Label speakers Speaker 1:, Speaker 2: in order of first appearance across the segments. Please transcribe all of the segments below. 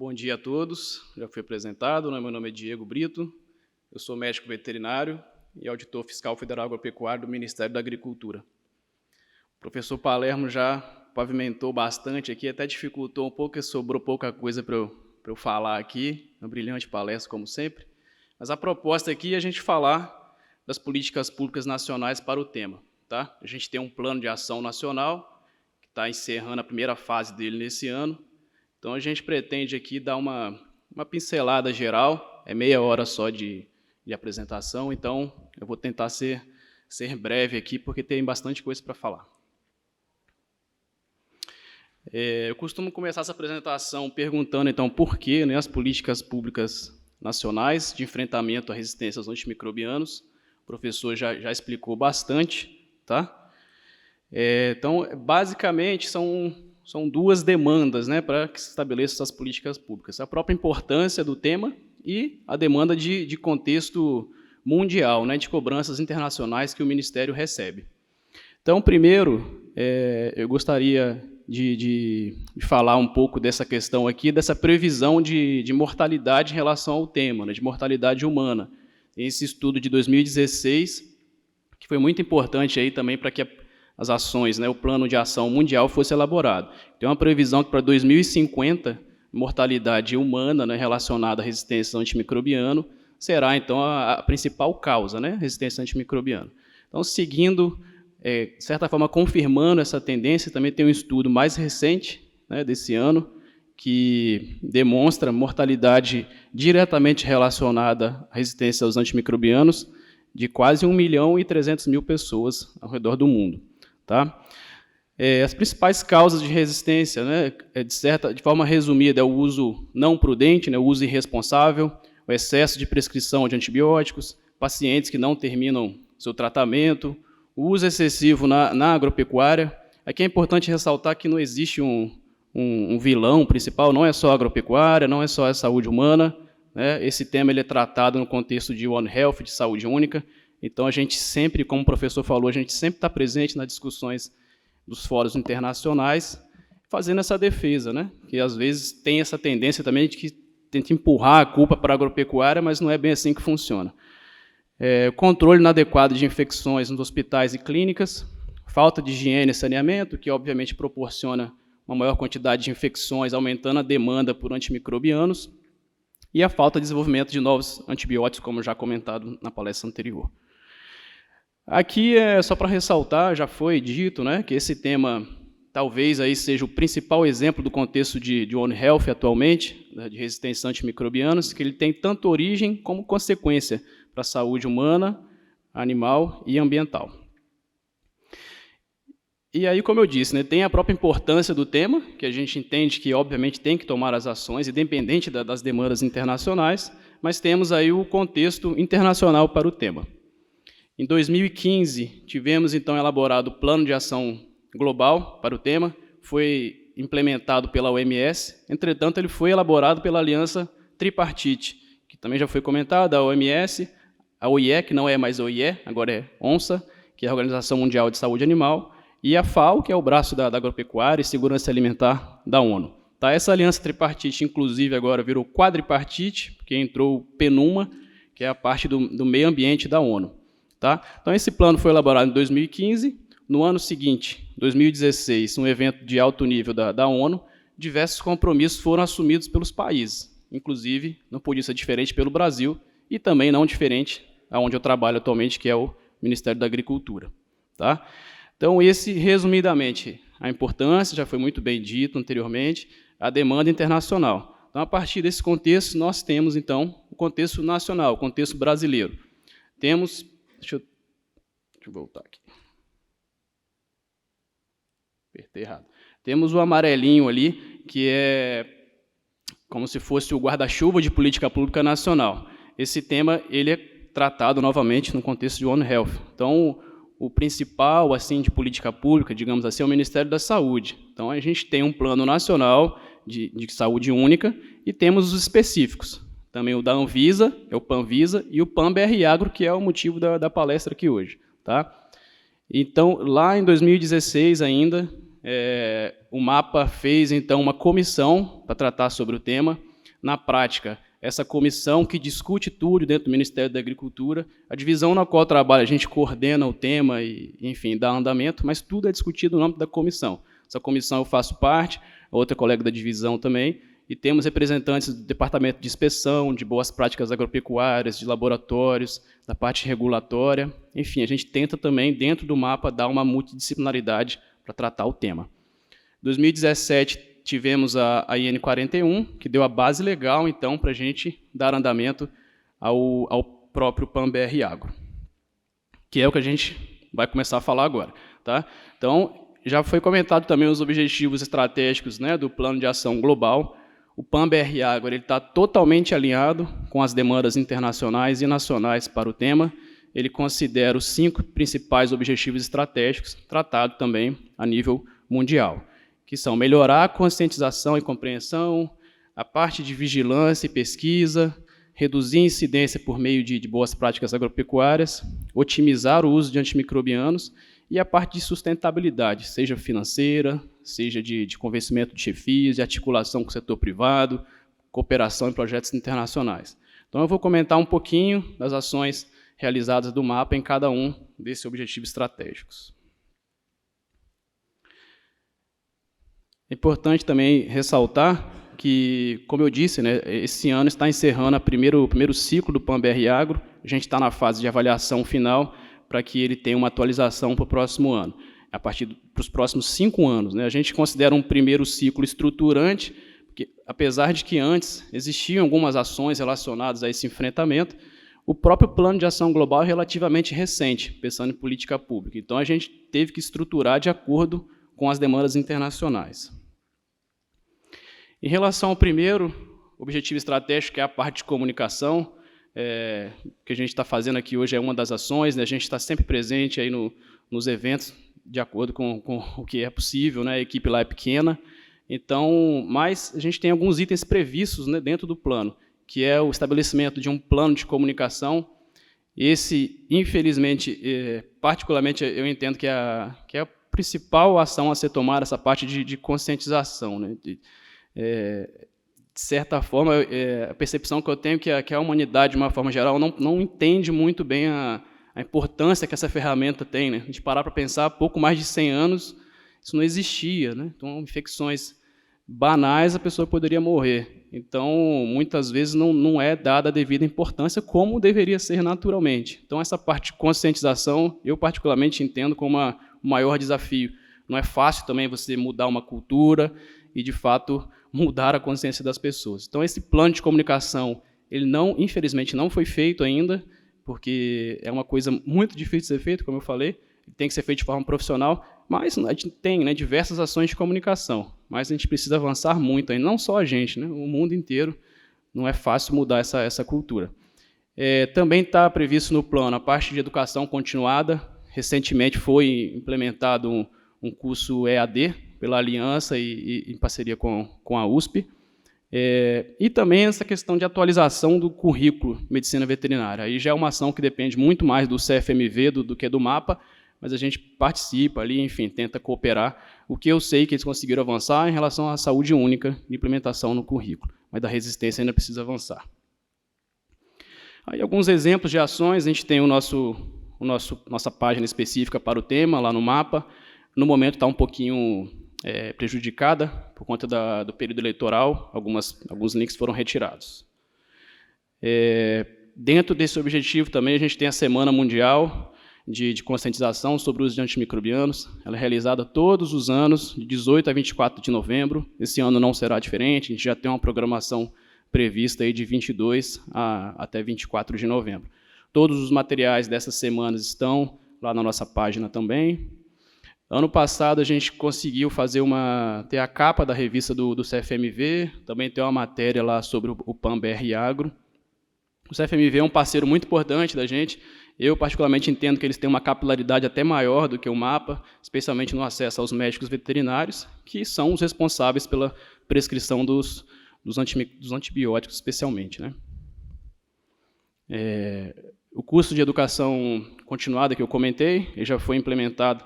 Speaker 1: Bom dia a todos. Já fui apresentado, meu nome é Diego Brito, eu sou médico veterinário e auditor fiscal federal agropecuário do Ministério da Agricultura. O professor Palermo já pavimentou bastante aqui, até dificultou um pouco, e sobrou pouca coisa para eu falar aqui, uma brilhante palestra, como sempre. Mas a proposta aqui é a gente falar das políticas públicas nacionais para o tema. Tá? A gente tem um plano de ação nacional, que está encerrando a primeira fase dele nesse ano. Então, a gente pretende aqui dar uma pincelada geral, é meia hora só de apresentação, então eu vou tentar ser breve aqui, porque tem bastante coisa para falar. Eu costumo começar essa apresentação perguntando, então, por que, né, as políticas públicas nacionais de enfrentamento à resistência aos antimicrobianos. O professor já explicou bastante, tá? Então, basicamente, são duas demandas, né, para que se estabeleçam essas políticas públicas. A própria importância do tema e a demanda de contexto mundial, né, de cobranças internacionais que o Ministério recebe. Então, primeiro, eu gostaria de falar um pouco dessa questão aqui, dessa previsão de mortalidade em relação ao tema, né, de mortalidade humana. Esse estudo de 2016, que foi muito importante aí também para que as ações, né, o plano de ação mundial fosse elaborado. Tem uma previsão que para 2050, mortalidade humana, né, relacionada à resistência ao antimicrobiano será, então, a principal causa, né, resistência ao antimicrobiano. Então, seguindo, de certa forma, confirmando essa tendência, também tem um estudo mais recente, né, desse ano, que demonstra mortalidade diretamente relacionada à resistência aos antimicrobianos de quase 1.300.000 pessoas ao redor do mundo. Tá? As principais causas de resistência, né, de forma resumida, é o uso não prudente, né, o uso irresponsável, o excesso de prescrição de antibióticos, pacientes que não terminam seu tratamento, o uso excessivo na agropecuária. Aqui é importante ressaltar que não existe um vilão principal, não é só a agropecuária, não é só a saúde humana, né? Esse tema ele é tratado no contexto de One Health, de saúde única. Então, a gente sempre, como o professor falou, a gente sempre está presente nas discussões dos fóruns internacionais, fazendo essa defesa, né? Que às vezes tem essa tendência também de que tenta empurrar a culpa para a agropecuária, mas não é bem assim que funciona. O controle inadequado de infecções nos hospitais e clínicas, falta de higiene e saneamento, que obviamente proporciona uma maior quantidade de infecções, aumentando a demanda por antimicrobianos, e a falta de desenvolvimento de novos antibióticos, como já comentado na palestra anterior. Aqui é só para ressaltar, já foi dito, né, que esse tema talvez aí seja o principal exemplo do contexto de One Health atualmente, né, de resistência a antimicrobianos, que ele tem tanto origem como consequência para a saúde humana, animal e ambiental. E aí, como eu disse, né, tem a própria importância do tema, que a gente entende que, obviamente, tem que tomar as ações, independente das demandas internacionais, mas temos aí o contexto internacional para o tema. Em 2015, tivemos, então, elaborado o Plano de Ação Global para o tema, foi implementado pela OMS, entretanto, ele foi elaborado pela Aliança Tripartite, que também já foi comentada, a OMS, a OIE, que não é mais OIE, agora é ONSA, que é a Organização Mundial de Saúde Animal, e a FAO, que é o braço da agropecuária e segurança alimentar da ONU. Tá? Essa aliança tripartite, inclusive, agora virou quadripartite, porque entrou o PNUMA, que é a parte do meio ambiente da ONU. Tá? Então, esse plano foi elaborado em 2015. No ano seguinte, 2016, um evento de alto nível da ONU, diversos compromissos foram assumidos pelos países. Inclusive, não podia ser diferente pelo Brasil e também não diferente aonde eu trabalho atualmente, que é o Ministério da Agricultura. Tá? Então, esse, resumidamente, a importância, já foi muito bem dito anteriormente, a demanda internacional. Então, a partir desse contexto, nós temos, então, o contexto nacional, o contexto brasileiro. Temos... Deixa eu voltar aqui. Apertei errado. Temos o amarelinho ali, que é como se fosse o guarda-chuva de política pública nacional. Esse tema ele é tratado novamente no contexto de One Health. Então, o principal assim, de política pública, digamos assim, é o Ministério da Saúde. Então, a gente tem um plano nacional de saúde única e temos os específicos. Também o da Anvisa, é o Panvisa, e o PAN-BR-Agro, que é o motivo da palestra aqui hoje. Tá? Então, lá em 2016 ainda, o MAPA fez, então, uma comissão para tratar sobre o tema. na prática, essa comissão que discute tudo dentro do Ministério da Agricultura, a divisão na qual trabalha, a gente coordena o tema e, enfim, dá andamento, mas tudo é discutido no âmbito da comissão. Essa comissão eu faço parte, outra colega da divisão também, e temos representantes do Departamento de Inspeção, de Boas Práticas Agropecuárias, de laboratórios, da parte regulatória. Enfim, a gente tenta também, dentro do mapa, dar uma multidisciplinaridade para tratar o tema. Em 2017, tivemos a IN 41, que deu a base legal, então, para a gente dar andamento ao próprio PAN-BR Agro, que é o que a gente vai começar a falar agora. Tá? Então, já foi comentado também os objetivos estratégicos, né, do Plano de Ação Global. O PAN-BR Agro está totalmente alinhado com as demandas internacionais e nacionais para o tema. Ele considera os 5 principais objetivos estratégicos, tratados também a nível mundial, que são melhorar a conscientização e compreensão, a parte de vigilância e pesquisa, reduzir a incidência por meio de boas práticas agropecuárias, otimizar o uso de antimicrobianos e a parte de sustentabilidade, seja financeira, seja de convencimento de chefias, de articulação com o setor privado, cooperação em projetos internacionais. Então, eu vou comentar um pouquinho das ações realizadas do mapa em cada um desses objetivos estratégicos. É importante também ressaltar que, como eu disse, né, esse ano está encerrando o primeiro ciclo do PAN-BR Agro, a gente está na fase de avaliação final para que ele tenha uma atualização para o próximo ano, a partir dos próximos 5 anos. Né, a gente considera um primeiro ciclo estruturante, porque, apesar de que antes existiam algumas ações relacionadas a esse enfrentamento, o próprio Plano de Ação Global é relativamente recente, pensando em política pública. Então, a gente teve que estruturar de acordo com as demandas internacionais. Em relação ao primeiro objetivo estratégico, que é a parte de comunicação, que a gente está fazendo aqui hoje é uma das ações, né? A gente está sempre presente aí nos eventos, de acordo com o que é possível, né? A equipe lá é pequena, então, mas a gente tem alguns itens previstos, né, dentro do plano, que é o estabelecimento de um plano de comunicação. Esse, infelizmente, particularmente, eu entendo que é a principal ação a ser tomada, essa parte de conscientização, né? De certa forma, a percepção que eu tenho é que a humanidade, de uma forma geral, não entende muito bem a importância que essa ferramenta tem. Né? A gente parar para pensar, há pouco mais de 100 anos, isso não existia. Né? Então, infecções banais, a pessoa poderia morrer. Então, muitas vezes, não é dada a devida importância como deveria ser naturalmente. Então, essa parte de conscientização, eu particularmente entendo como um maior desafio. Não é fácil também você mudar uma cultura e, de fato, mudar a consciência das pessoas. Então, esse plano de comunicação, ele infelizmente, não foi feito ainda, porque é uma coisa muito difícil de ser feita, como eu falei, tem que ser feito de forma profissional, mas a gente tem, né, diversas ações de comunicação, mas a gente precisa avançar muito ainda, não só a gente, né, o mundo inteiro, não é fácil mudar essa cultura. Também está previsto no plano a parte de educação continuada. Recentemente foi implementado um curso EAD pela Aliança e em parceria com a USP, e também essa questão de atualização do currículo Medicina Veterinária. Aí já é uma ação que depende muito mais do CFMV do que do MAPA, mas a gente participa ali, enfim, tenta cooperar. O que eu sei que eles conseguiram avançar em relação à saúde única de implementação no currículo, mas da resistência ainda precisa avançar. Aí alguns exemplos de ações, a gente tem nossa página específica para o tema, lá no mapa. No momento está um pouquinho prejudicada por conta do período eleitoral, alguns links foram retirados. Dentro desse objetivo também a gente tem a Semana Mundial de Conscientização sobre o uso de antimicrobianos. Ela é realizada todos os anos, de 18 a 24 de novembro. Esse ano não será diferente, a gente já tem uma programação prevista aí de 22 até 24 de novembro. Todos os materiais dessas semanas estão lá na nossa página também. Ano passado, a gente conseguiu ter a capa da revista do CFMV, também tem uma matéria lá sobre o PAN-BR Agro. O CFMV é um parceiro muito importante da gente. Eu, particularmente, entendo que eles têm uma capilaridade até maior do que o MAPA, especialmente no acesso aos médicos veterinários, que são os responsáveis pela prescrição dos antibióticos, especialmente. Né? O curso de educação continuada que eu comentei, ele já foi implementado.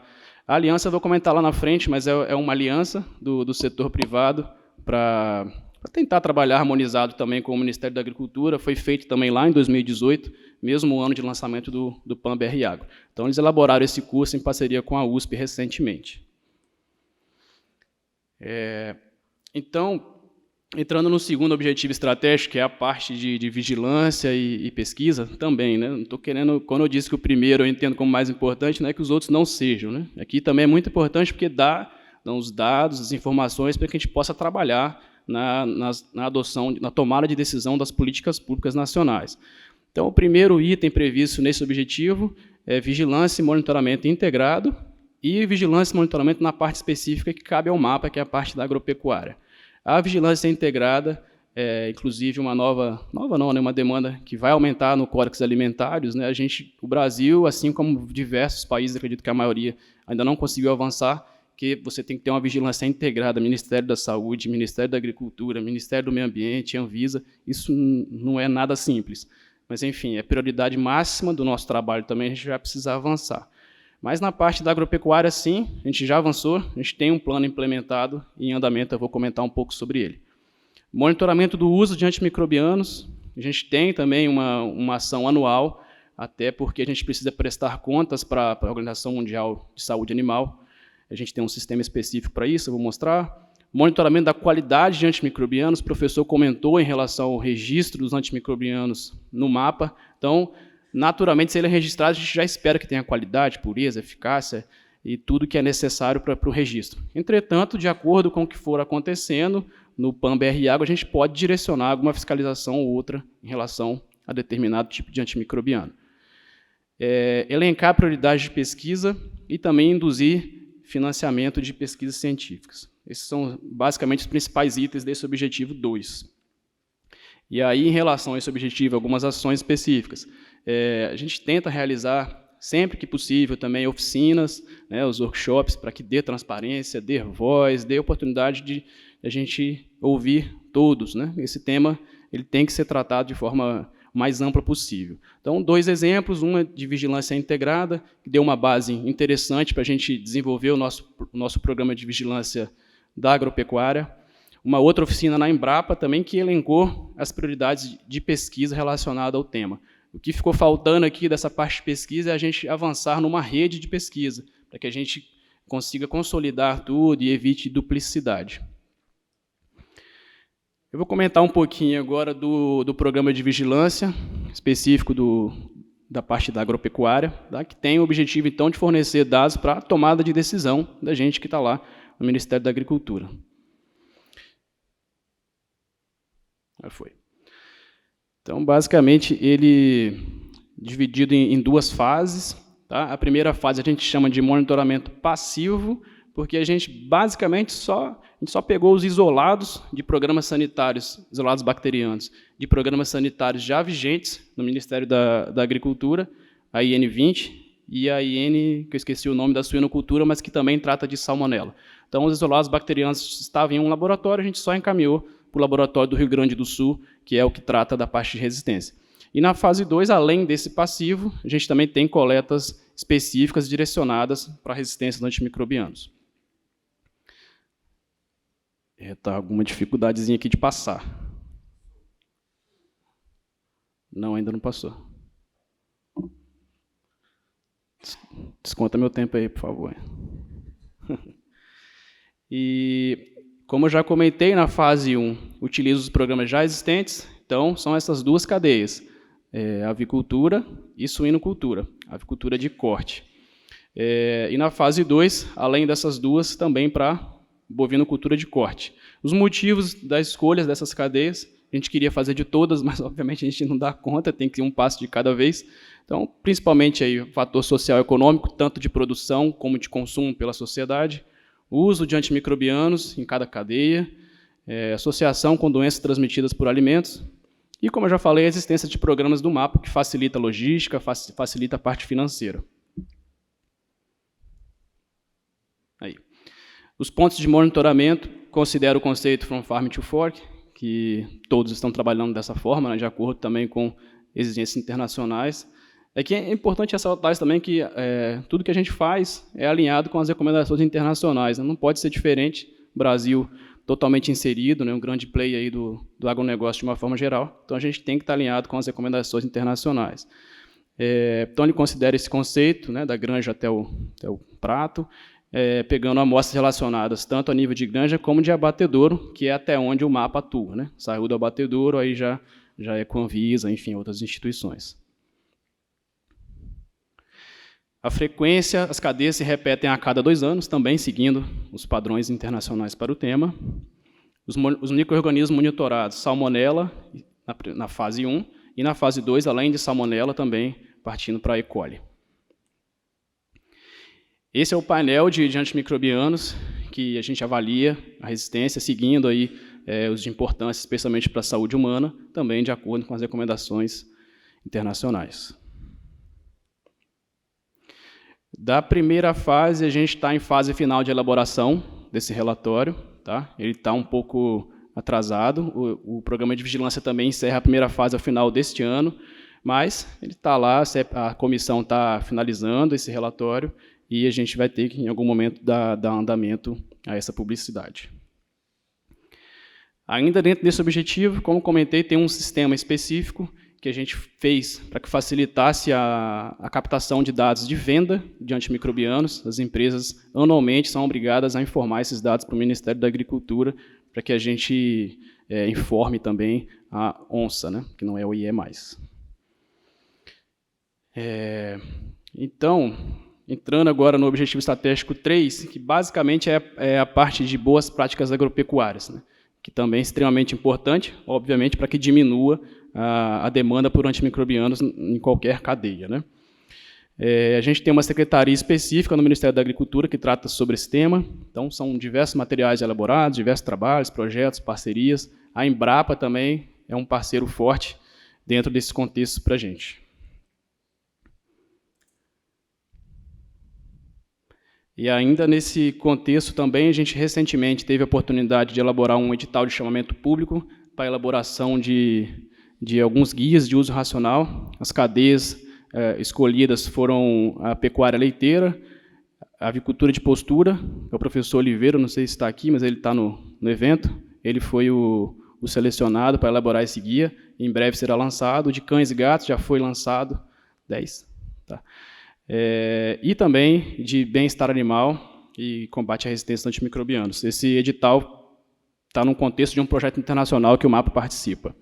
Speaker 1: A aliança eu vou comentar lá na frente, mas é uma aliança do setor privado para para tentar trabalhar harmonizado também com o Ministério da Agricultura. Foi feito também lá em 2018, mesmo ano de lançamento do PAN-BR Agro. Então, eles elaboraram esse curso em parceria com a USP recentemente. Então, entrando no segundo objetivo estratégico, que é a parte de vigilância e pesquisa, também, né? Não estou querendo, quando eu disse que o primeiro eu entendo como mais importante, não é que os outros não sejam, né? Aqui também é muito importante porque dão os dados, as informações para que a gente possa trabalhar na adoção, na tomada de decisão das políticas públicas nacionais. Então, o primeiro item previsto nesse objetivo é vigilância e monitoramento integrado e vigilância e monitoramento na parte específica que cabe ao mapa, que é a parte da agropecuária. A vigilância integrada é, inclusive, uma uma demanda que vai aumentar no Códex Alimentários, né? O Brasil, assim como diversos países, acredito que a maioria ainda não conseguiu avançar, que você tem que ter uma vigilância integrada, Ministério da Saúde, Ministério da Agricultura, Ministério do Meio Ambiente, Anvisa, isso não é nada simples. Mas, enfim, é prioridade máxima do nosso trabalho também, a gente vai precisar avançar. Mas na parte da agropecuária, sim, a gente já avançou, a gente tem um plano implementado e em andamento, eu vou comentar um pouco sobre ele. Monitoramento do uso de antimicrobianos, a gente tem também uma ação anual, até porque a gente precisa prestar contas para a Organização Mundial de Saúde Animal, a gente tem um sistema específico para isso, eu vou mostrar. Monitoramento da qualidade de antimicrobianos, o professor comentou em relação ao registro dos antimicrobianos no mapa, então, naturalmente, se ele é registrado, a gente já espera que tenha qualidade, pureza, eficácia e tudo que é necessário para o registro. Entretanto, de acordo com o que for acontecendo, no PAN-BR Agro, a gente pode direcionar alguma fiscalização ou outra em relação a determinado tipo de antimicrobiano. Elencar prioridades de pesquisa e também induzir financiamento de pesquisas científicas. Esses são, basicamente, os principais itens desse objetivo 2. E aí, em relação a esse objetivo, algumas ações específicas. A gente tenta realizar, sempre que possível, também oficinas, né, os workshops, para que dê transparência, dê voz, dê oportunidade de a gente ouvir todos, né? Esse tema ele tem que ser tratado de forma mais ampla possível. Então, 2 exemplos, uma de vigilância integrada, que deu uma base interessante para a gente desenvolver o nosso programa de vigilância da agropecuária. Uma outra oficina na Embrapa também, que elencou as prioridades de pesquisa relacionada ao tema. O que ficou faltando aqui dessa parte de pesquisa é a gente avançar numa rede de pesquisa, para que a gente consiga consolidar tudo e evite duplicidade. Eu vou comentar um pouquinho agora do programa de vigilância, específico da parte da agropecuária, tá? Que tem o objetivo, então, de fornecer dados para a tomada de decisão da gente que está lá no Ministério da Agricultura. Já foi. Então, basicamente, ele dividido em 2 fases. Tá? A primeira fase a gente chama de monitoramento passivo, porque a gente, basicamente, só pegou os isolados de programas sanitários, isolados bacterianos, de programas sanitários já vigentes no Ministério da Agricultura, a IN 20 e a IN, que eu esqueci o nome da suinocultura, mas que também trata de salmonela. Então, os isolados bacterianos estavam em um laboratório, a gente só encaminhou para o laboratório do Rio Grande do Sul, que é o que trata da parte de resistência. E na fase 2, além desse passivo, a gente também tem coletas específicas direcionadas para a resistência dos antimicrobianos. Está alguma dificuldadezinha aqui de passar. Não, ainda não passou. Desconta meu tempo aí, por favor. E, como eu já comentei, na fase 1, utilizo os programas já existentes, então são essas 2 cadeias, avicultura e suinocultura, avicultura de corte. E na fase 2, além dessas 2, também para bovinocultura de corte. Os motivos das escolhas dessas cadeias, a gente queria fazer de todas, mas obviamente a gente não dá conta, tem que ir um passo de cada vez. Então, principalmente aí, o fator social e econômico, tanto de produção como de consumo pela sociedade, o uso de antimicrobianos em cada cadeia, associação com doenças transmitidas por alimentos, e, como eu já falei, a existência de programas do mapa, que facilita a logística, facilita a parte financeira. Aí. Os pontos de monitoramento, considero o conceito From Farm to Fork, que todos estão trabalhando dessa forma, né, de acordo também com exigências internacionais. Aqui é importante ressaltar também que tudo que a gente faz é alinhado com as recomendações internacionais, né? Não pode ser diferente. O Brasil totalmente inserido, né, um grande player aí do agronegócio de uma forma geral. Então, a gente tem que estar alinhado com as recomendações internacionais. Então, ele considera esse conceito, né, da granja até o prato, pegando amostras relacionadas tanto a nível de granja como de abatedouro, que é até onde o mapa atua, né? Saiu do abatedouro, aí já é com a Anvisa, enfim, outras instituições. A frequência, as cadeias se repetem a cada 2 anos, também seguindo os padrões internacionais para o tema. Os micro-organismos monitorados, salmonela na fase 1, e na fase 2, além de salmonela, também partindo para a E. coli. Esse é o painel de antimicrobianos que a gente avalia a resistência, seguindo aí os de importância, especialmente para a saúde humana, também de acordo com as recomendações internacionais. Da primeira fase, a gente está em fase final de elaboração desse relatório. Tá? Ele está um pouco atrasado. O programa de vigilância também encerra a primeira fase ao final deste ano, mas ele está lá, a comissão está finalizando esse relatório e a gente vai ter que, em algum momento, dar andamento a essa publicidade. Ainda dentro desse objetivo, como comentei, tem um sistema específico que a gente fez para que facilitasse a captação de dados de venda de antimicrobianos. As empresas, anualmente, são obrigadas a informar esses dados para o Ministério da Agricultura, para que a gente informe também a ONSA, né, que não é o IE+. Então, entrando agora no objetivo estratégico 3, que basicamente é a parte de boas práticas agropecuárias, né, que também é extremamente importante, obviamente, para que diminua a demanda por antimicrobianos em qualquer cadeia, né. A gente tem uma secretaria específica no Ministério da Agricultura que trata sobre esse tema. Então, são diversos materiais elaborados, diversos trabalhos, projetos, parcerias. A Embrapa também é um parceiro forte dentro desse contexto para a gente. E ainda nesse contexto também, a gente recentemente teve a oportunidade de elaborar um edital de chamamento público para a elaboração de alguns guias de uso racional. As cadeias escolhidas foram a pecuária leiteira, a avicultura de postura, é o professor Oliveira, não sei se está aqui, mas ele está no evento. Ele foi o selecionado para elaborar esse guia, em breve será lançado. O de cães e gatos já foi lançado, 10. Tá. E também de bem-estar animal e combate à resistência a antimicrobianos. Esse edital está num contexto de um projeto internacional que o MAPA participa.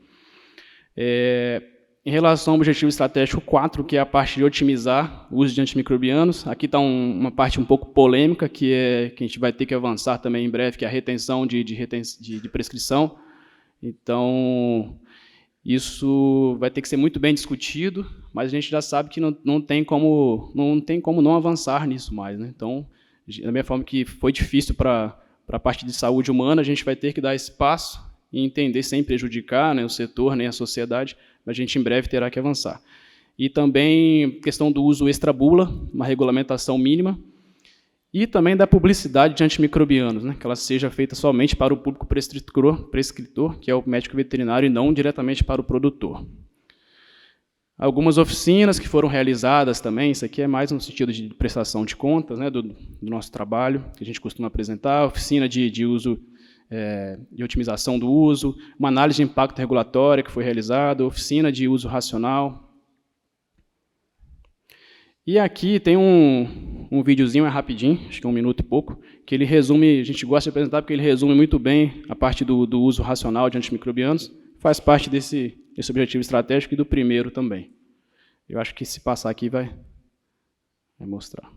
Speaker 1: Em relação ao objetivo estratégico 4, que é a parte de otimizar o uso de antimicrobianos, aqui está uma parte um pouco polêmica, que a gente vai ter que avançar também em breve, que é a retenção de prescrição. Então, isso vai ter que ser muito bem discutido, mas a gente já sabe que não tem como não avançar nisso mais, né? Então, da mesma forma que foi difícil para a parte de saúde humana, a gente vai ter que dar espaço e entender sem prejudicar, né, o setor nem a sociedade, mas a gente em breve terá que avançar. E também questão do uso extrabula, uma regulamentação mínima, e também da publicidade de antimicrobianos, né, que ela seja feita somente para o público prescritor, que é o médico veterinário, e não diretamente para o produtor. Algumas oficinas que foram realizadas também, isso aqui é mais no sentido de prestação de contas, né, do nosso trabalho, que a gente costuma apresentar, oficina de uso, de otimização do uso, uma análise de impacto regulatório que foi realizada, oficina de uso racional. E aqui tem um videozinho, é rapidinho, acho que é 1 minuto e pouco, que ele resume, a gente gosta de apresentar porque ele resume muito bem a parte do uso racional de antimicrobianos, faz parte desse objetivo estratégico e do primeiro também. Eu acho que se passar aqui vai mostrar.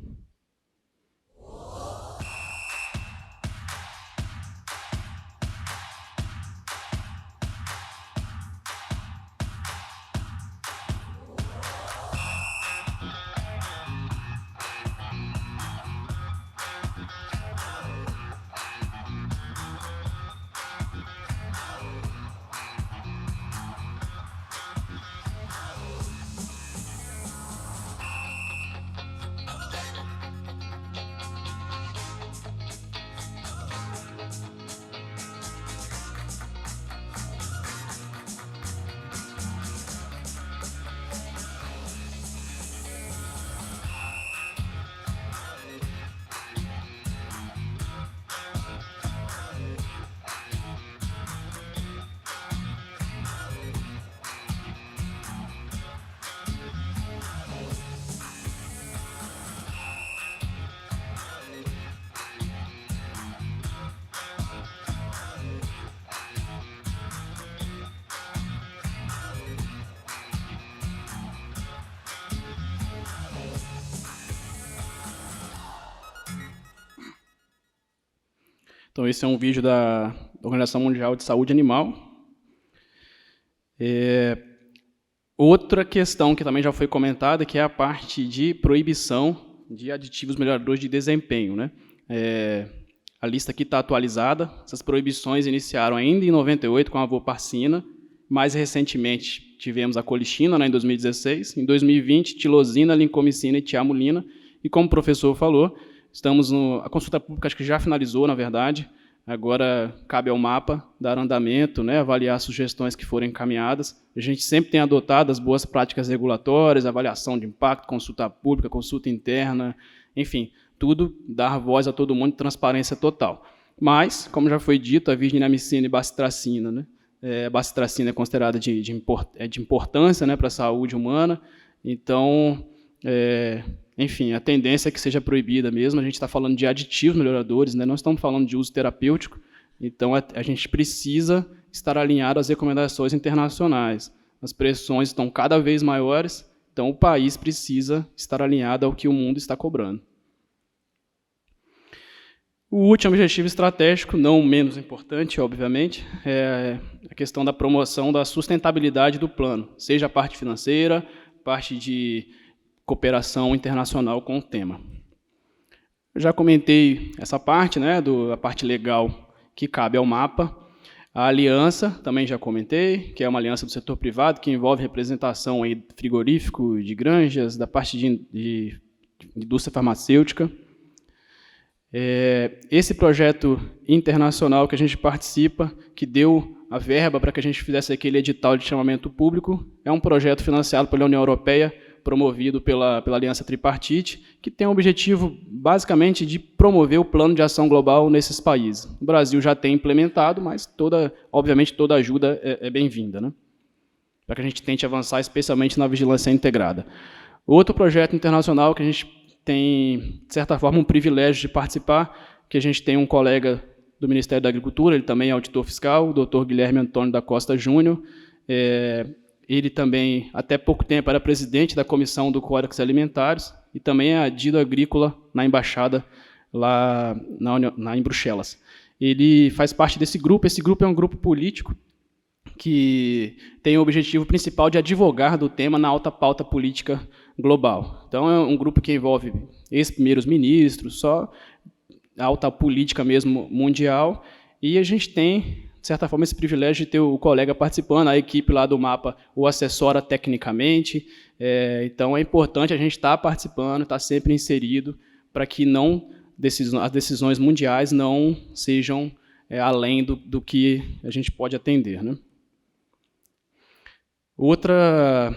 Speaker 1: Então, esse é um vídeo da Organização Mundial de Saúde Animal. Outra questão que também já foi comentada, que é a parte de proibição de aditivos melhoradores de desempenho, né? A lista aqui está atualizada. Essas proibições iniciaram ainda em 98 com a voparcina. Mais recentemente, tivemos a colistina, né, em 2016. Em 2020, tilosina, lincomicina e tiamulina. E como o professor falou, a consulta pública acho que já finalizou, na verdade. Agora cabe ao MAPA dar andamento, né, avaliar sugestões que forem encaminhadas. A gente sempre tem adotado as boas práticas regulatórias, avaliação de impacto, consulta pública, consulta interna, enfim, tudo dar voz a todo mundo, transparência total. Mas, como já foi dito, a virginamicina e bacitracina, né, a bacitracina é considerada de importância, né, para a saúde humana, então, enfim, a tendência é que seja proibida mesmo. A gente está falando de aditivos melhoradores, né? Não estamos falando de uso terapêutico, então a gente precisa estar alinhado às recomendações internacionais. As pressões estão cada vez maiores, então o país precisa estar alinhado ao que o mundo está cobrando. O último objetivo estratégico, não menos importante, obviamente, é a questão da promoção da sustentabilidade do plano, seja a parte financeira, parte de cooperação internacional com o tema. Eu já comentei essa parte, né, a parte legal que cabe ao MAPA. A aliança, também já comentei, que é uma aliança do setor privado, que envolve representação aí frigorífico, de granjas, da parte de indústria farmacêutica. Esse projeto internacional que a gente participa, que deu a verba para que a gente fizesse aquele edital de chamamento público, é um projeto financiado pela União Europeia, promovido pela Aliança Tripartite, que tem o objetivo, basicamente, de promover o plano de ação global nesses países. O Brasil já tem implementado, mas, obviamente, toda ajuda é bem-vinda, né? Para que a gente tente avançar, especialmente na vigilância integrada. Outro projeto internacional que a gente tem, de certa forma, um privilégio de participar, que a gente tem um colega do Ministério da Agricultura, ele também é auditor fiscal, o Dr. Guilherme Antônio da Costa Júnior. Ele também, até pouco tempo, era presidente da Comissão do Códex Alimentários e também é adido agrícola na embaixada lá em Bruxelas. Ele faz parte desse grupo. Esse grupo é um grupo político que tem o objetivo principal de advogar do tema na alta pauta política global. Então, é um grupo que envolve ex-primeiros ministros, só alta política mesmo mundial, e a gente tem, de certa forma, esse privilégio de ter o colega participando, a equipe lá do MAPA o assessora tecnicamente, então é importante a gente estar participando, estar sempre inserido, para que as decisões mundiais não sejam além do que a gente pode atender, né? Outra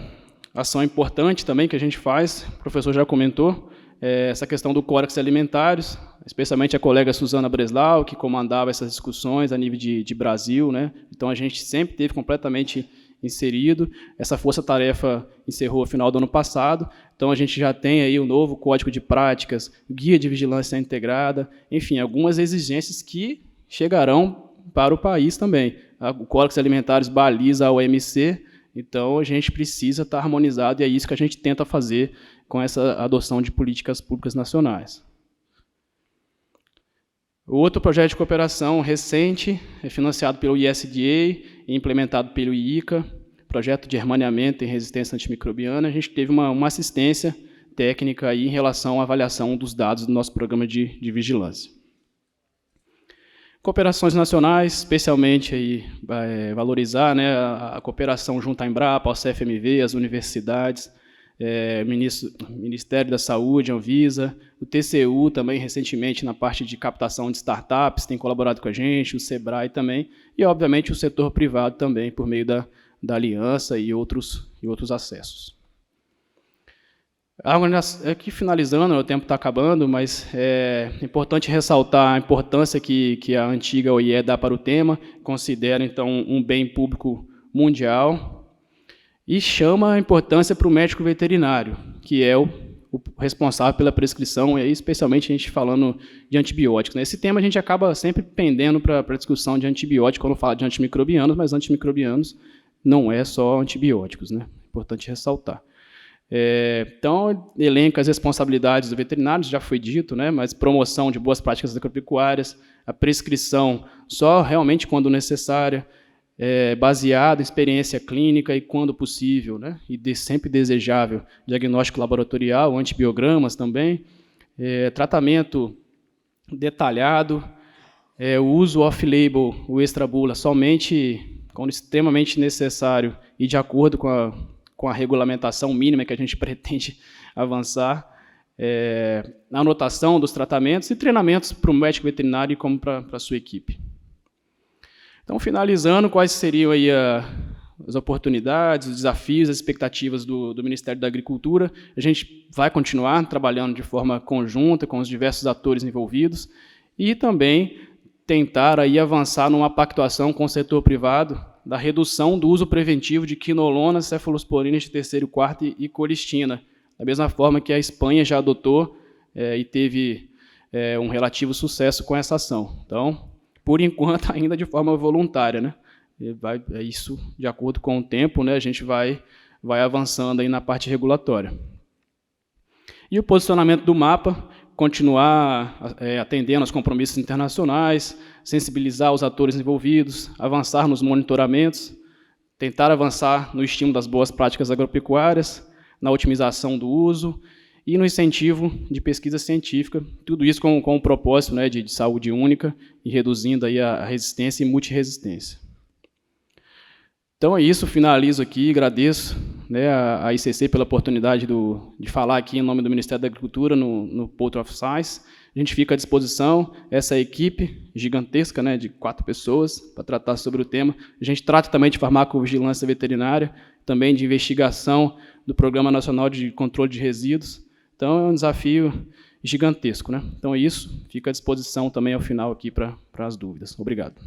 Speaker 1: ação importante também que a gente faz, o professor já comentou, essa questão do Códex Alimentários, especialmente a colega Suzana Breslau, que comandava essas discussões a nível de Brasil, né? Então, a gente sempre esteve completamente inserido. Essa força-tarefa encerrou no final do ano passado, então a gente já tem aí o novo Código de Práticas, Guia de Vigilância Integrada, enfim, algumas exigências que chegarão para o país também. O Códex Alimentários baliza a OMC, então a gente precisa estar harmonizado, e é isso que a gente tenta fazer com essa adoção de políticas públicas nacionais. O outro projeto de cooperação recente é financiado pelo ISDA e implementado pelo IICA, projeto de hermaneamento em resistência antimicrobiana. A gente teve uma assistência técnica aí em relação à avaliação dos dados do nosso programa de vigilância. Cooperações nacionais, especialmente aí, valorizar, né, a cooperação junto à Embrapa, ao CFMV, às universidades, Ministério da Saúde, Anvisa, o TCU também, recentemente, na parte de captação de startups, tem colaborado com a gente, o SEBRAE também, e, obviamente, o setor privado também, por meio da aliança e outros acessos. Aqui finalizando, o tempo está acabando, mas é importante ressaltar a importância que a antiga OIE dá para o tema, considera, então, um bem público mundial, e chama a importância para o médico veterinário, que é o responsável pela prescrição, e aí, especialmente a gente falando de antibióticos, né? Esse tema a gente acaba sempre pendendo para a discussão de antibióticos, quando fala de antimicrobianos, mas antimicrobianos não é só antibióticos, né? Importante ressaltar. Então, elenca as responsabilidades do veterinário, já foi dito, né, mas promoção de boas práticas agropecuárias, a prescrição só realmente quando necessária, baseada em experiência clínica e quando possível, né, e sempre desejável, diagnóstico laboratorial, antibiogramas também, tratamento detalhado, o uso off-label, o extrabula, somente quando extremamente necessário e de acordo com a regulamentação mínima que a gente pretende avançar, a anotação dos tratamentos e treinamentos para o médico veterinário e como para a sua equipe. Então, finalizando, quais seriam aí as oportunidades, os desafios, as expectativas do Ministério da Agricultura? A gente vai continuar trabalhando de forma conjunta com os diversos atores envolvidos e também tentar aí avançar numa pactuação com o setor privado da redução do uso preventivo de quinolona, cefalosporinas de terceiro, quarto e colistina, da mesma forma que a Espanha já adotou e teve um relativo sucesso com essa ação. Então, por enquanto, ainda de forma voluntária, né? Isso, de acordo com o tempo, né, a gente vai avançando aí na parte regulatória. E o posicionamento do mapa, continuar atendendo aos compromissos internacionais, sensibilizar os atores envolvidos, avançar nos monitoramentos, tentar avançar no estímulo das boas práticas agropecuárias, na otimização do uso e no incentivo de pesquisa científica, tudo isso com o propósito, né, de saúde única e reduzindo aí a resistência e multiresistência. Então é isso, finalizo aqui, agradeço, né, a ICC pela oportunidade de falar aqui em nome do Ministério da Agricultura no Port of Science. A gente fica à disposição, essa equipe gigantesca, né, de 4 pessoas, para tratar sobre o tema. A gente trata também de farmacovigilância veterinária, também de investigação do Programa Nacional de Controle de Resíduos. Então, é um desafio gigantesco, né? Então, é isso. Fica à disposição também ao final aqui para as dúvidas. Obrigado.